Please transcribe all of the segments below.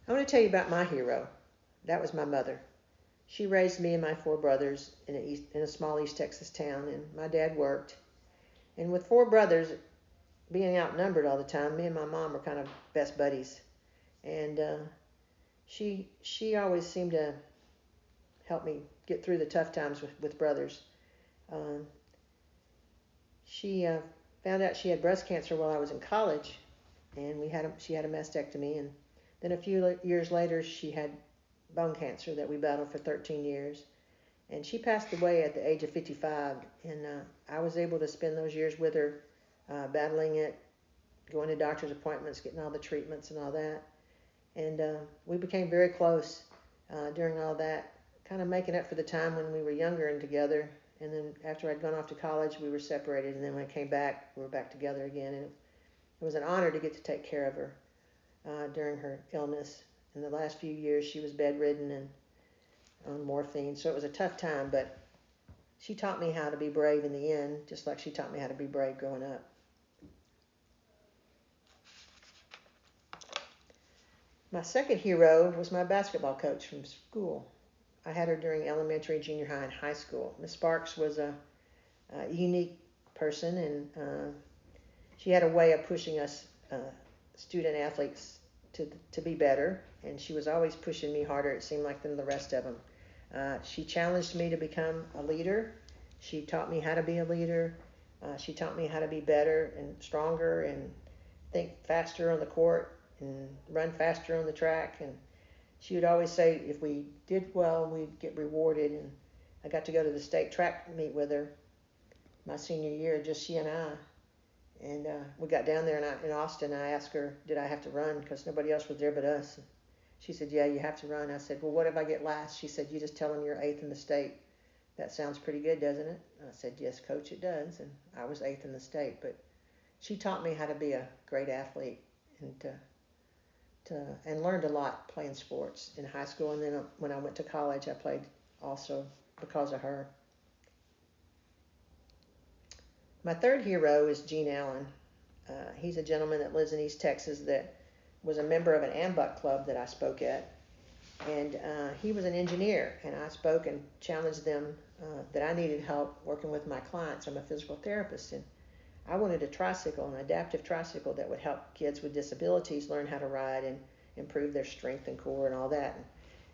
I want to tell you about my hero. That was my mother. She raised me and my four brothers in a small East Texas town, and my dad worked. And with four brothers being outnumbered all the time, me and my mom were kind of best buddies. And she always seemed to help me get through the tough times with brothers. Um, she found out she had breast cancer while I was in college, and she had a mastectomy, and then a few years later she had bone cancer that we battled for 13 years, and she passed away at the age of 55, and I was able to spend those years with her, battling it, going to doctor's appointments, getting all the treatments and all that, and we became very close during all that, kind of making up for the time when we were younger and together. And then after I'd gone off to college, we were separated. And then when I came back, we were back together again. And it was an honor to get to take care of her during her illness. In the last few years, she was bedridden and on morphine. So it was a tough time, but she taught me how to be brave in the end, just like she taught me how to be brave growing up. My second hero was my basketball coach from school. I had her during elementary, junior high, and high school. Miss Sparks was a unique person, and she had a way of pushing us student athletes to be better, and she was always pushing me harder, it seemed like, than the rest of them. She challenged me to become a leader. She taught me how to be a leader. She taught me how to be better and stronger and think faster on the court and run faster on the track. And she would always say if we did well, we'd get rewarded. And I got to go to the state track meet with her my senior year, just she and I. And we got down there in Austin. I asked her, did I have to run? Because nobody else was there but us. She said, yeah, you have to run. I said, well, what if I get last? She said, you just tell them you're eighth in the state. That sounds pretty good, doesn't it? I said, yes, coach, it does. And I was eighth in the state. But she taught me how to be a great athlete and learned a lot playing sports in high school. And then when I went to college, I played also because of her. My third hero is Gene Allen. He's a gentleman that lives in East Texas that was a member of an AMBUC club that I spoke at. And he was an engineer, and I spoke and challenged them that I needed help working with my clients. I'm a physical therapist, and I wanted a tricycle, an adaptive tricycle that would help kids with disabilities learn how to ride and improve their strength and core and all that. And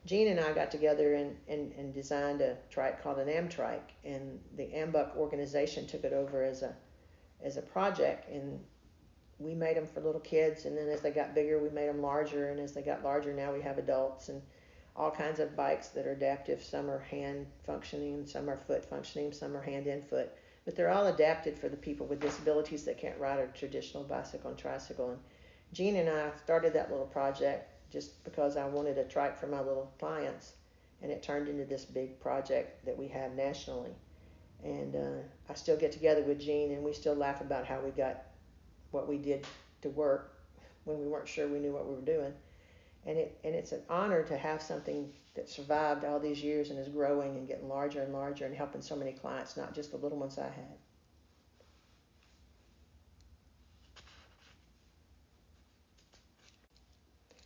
Gene and I got together and designed a trike called an Amtrike, and the AMBUC organization took it over as a project, and we made them for little kids, and then as they got bigger, we made them larger, and as they got larger, now we have adults and all kinds of bikes that are adaptive. Some are hand functioning, some are foot functioning, some are hand and foot, but they're all adapted for the people with disabilities that can't ride a traditional bicycle and tricycle. And Gene and I started that little project just because I wanted a trike for my little clients, and it turned into this big project that we have nationally. And I still get together with Gene, and we still laugh about how we got what we did to work when we weren't sure we knew what we were doing. And it's an honor to have something that survived all these years and is growing and getting larger and larger and helping so many clients, not just the little ones I had.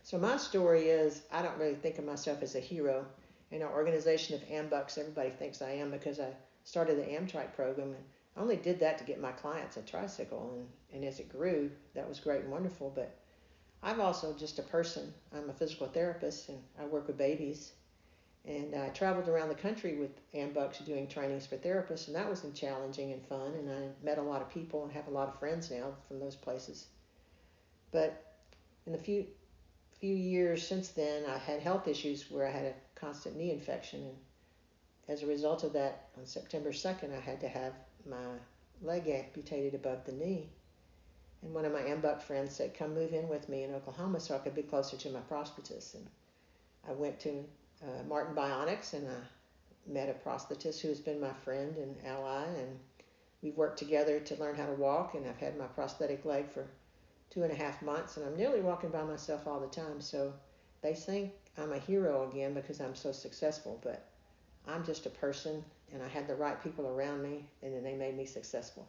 So my story is, I don't really think of myself as a hero. In our organization of AMBUCs, everybody thinks I am because I started the Amtrak program, and I only did that to get my clients a tricycle, and as it grew, that was great and wonderful. But I'm also just a person. I'm a physical therapist, and I work with babies. And I traveled around the country with AMBUCs doing trainings for therapists, and that was challenging and fun. And I met a lot of people and have a lot of friends now from those places. But in the few years since then, I had health issues where I had a constant knee infection. And as a result of that, on September 2nd, I had to have my leg amputated above the knee. And one of my AMBUC friends said, come move in with me in Oklahoma so I could be closer to my prosthetist. And I went to Martin Bionics, and I met a prosthetist who has been my friend and ally, and we've worked together to learn how to walk, and I've had my prosthetic leg for 2.5 months, and I'm nearly walking by myself all the time. So they think I'm a hero again because I'm so successful, but I'm just a person, and I had the right people around me, and then they made me successful.